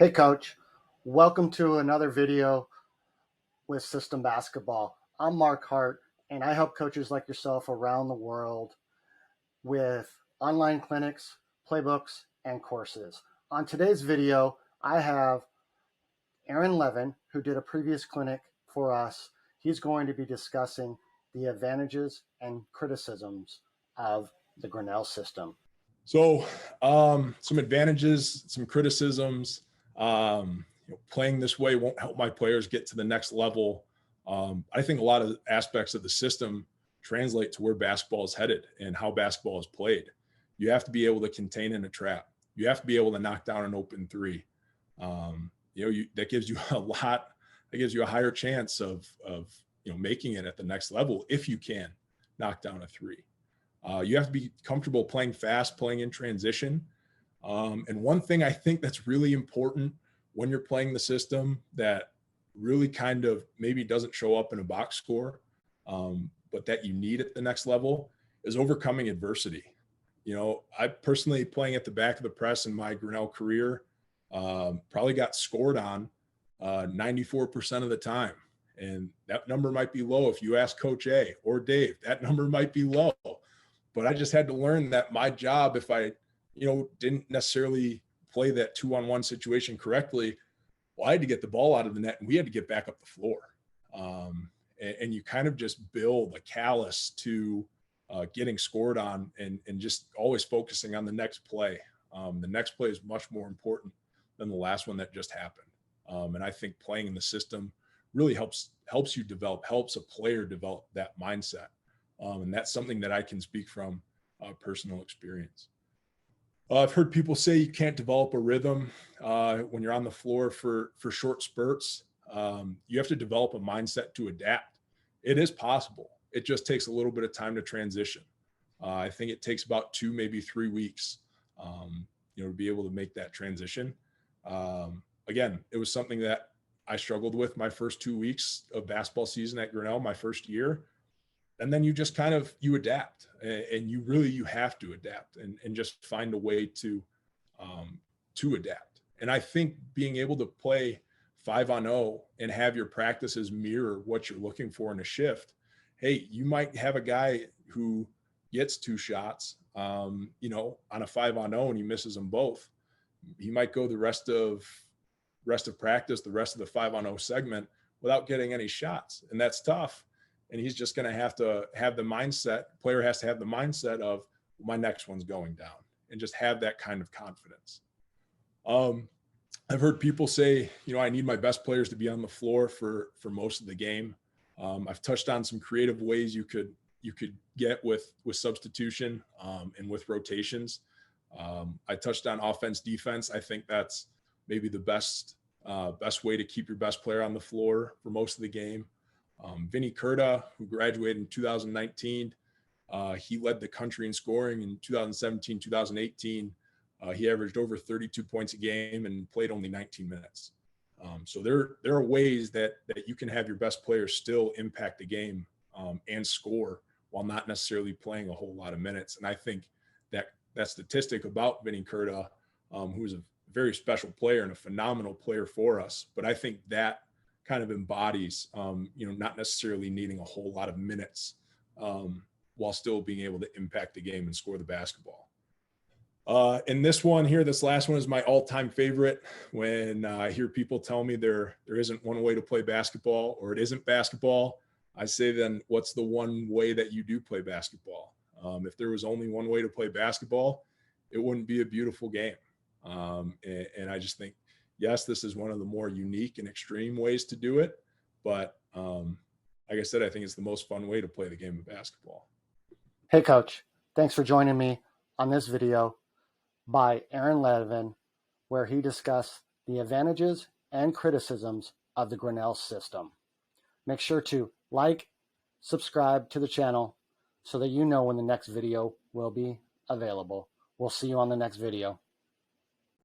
Hey coach, welcome to another video with System Basketball. I'm Marc Hart and I help coaches like yourself around the world with online clinics, playbooks, and courses. On today's video, I have Aaron Levin, who did a previous clinic for us. He's going to be discussing the advantages and criticisms of the Grinnell system. So some advantages, some criticisms. Playing this way won't help my players get to the next level. I think a lot of aspects of the system translate to where basketball is headed and how basketball is played. You have to be able to contain in a trap. You have to be able to knock down an open three. That gives you a lot. That gives you a higher chance of making it at the next level if you can knock down a three. You have to be comfortable playing fast, playing in transition. And one thing I think that's really important when you're playing the system that really kind of maybe doesn't show up in a box score, but that you need at the next level is overcoming adversity. I personally, playing at the back of the press in my Grinnell career, probably got scored on 94% of the time. And that number might be low. If you ask Coach A or Dave, that number might be low. But I just had to learn that my job, if I, didn't necessarily play that 2-on-1 situation correctly, well, I had to get the ball out of the net and we had to get back up the floor. And you kind of just build a callus to getting scored on and just always focusing on the next play. The next play is much more important than the last one that just happened. And I think playing in the system really helps you develop, helps a player develop that mindset. And that's something that I can speak from personal experience. I've heard people say you can't develop a rhythm when you're on the floor for short spurts. You have to develop a mindset to adapt. It is possible. It just takes a little bit of time to transition. I think it takes about 2, maybe 3 weeks, to be able to make that transition. Again, it was something that I struggled with my first 2 weeks of basketball season at Grinnell, my first year. And then you just you adapt, and you have to adapt and just find a way to adapt. And I think being able to play 5-on-0 and have your practices mirror what you're looking for in a shift. Hey, you might have a guy who gets 2 shots, on a 5-on-0 and he misses them both. He might go the rest of practice, the rest of the 5-on-0 segment without getting any shots. And that's tough. And he's just going to have the mindset, player has to have the mindset of my next one's going down and just have that kind of confidence. I've heard people say, I need my best players to be on the floor for most of the game. I've touched on some creative ways you could get with substitution and with rotations. I touched on offense, defense. I think that's maybe the best way to keep your best player on the floor for most of the game. Vinny Curda, who graduated in 2019, he led the country in scoring in 2017, 2018. He averaged over 32 points a game and played only 19 minutes. So there are ways that you can have your best players still impact the game and score while not necessarily playing a whole lot of minutes. And I think that statistic about Vinny Curda, who is a very special player and a phenomenal player for us, but I think that kind of embodies, not necessarily needing a whole lot of minutes while still being able to impact the game and score the basketball. And this last one is my all-time favorite. When I hear people tell me there isn't one way to play basketball or it isn't basketball, I say, then what's the one way that you do play basketball? If there was only one way to play basketball, it wouldn't be a beautiful game. And I just think, yes, this is one of the more unique and extreme ways to do it. But like I said, I think it's the most fun way to play the game of basketball. Hey, Coach. Thanks for joining me on this video by Aaron Levin, where he discussed the advantages and criticisms of the Grinnell system. Make sure to like, subscribe to the channel so that you know when the next video will be available. We'll see you on the next video.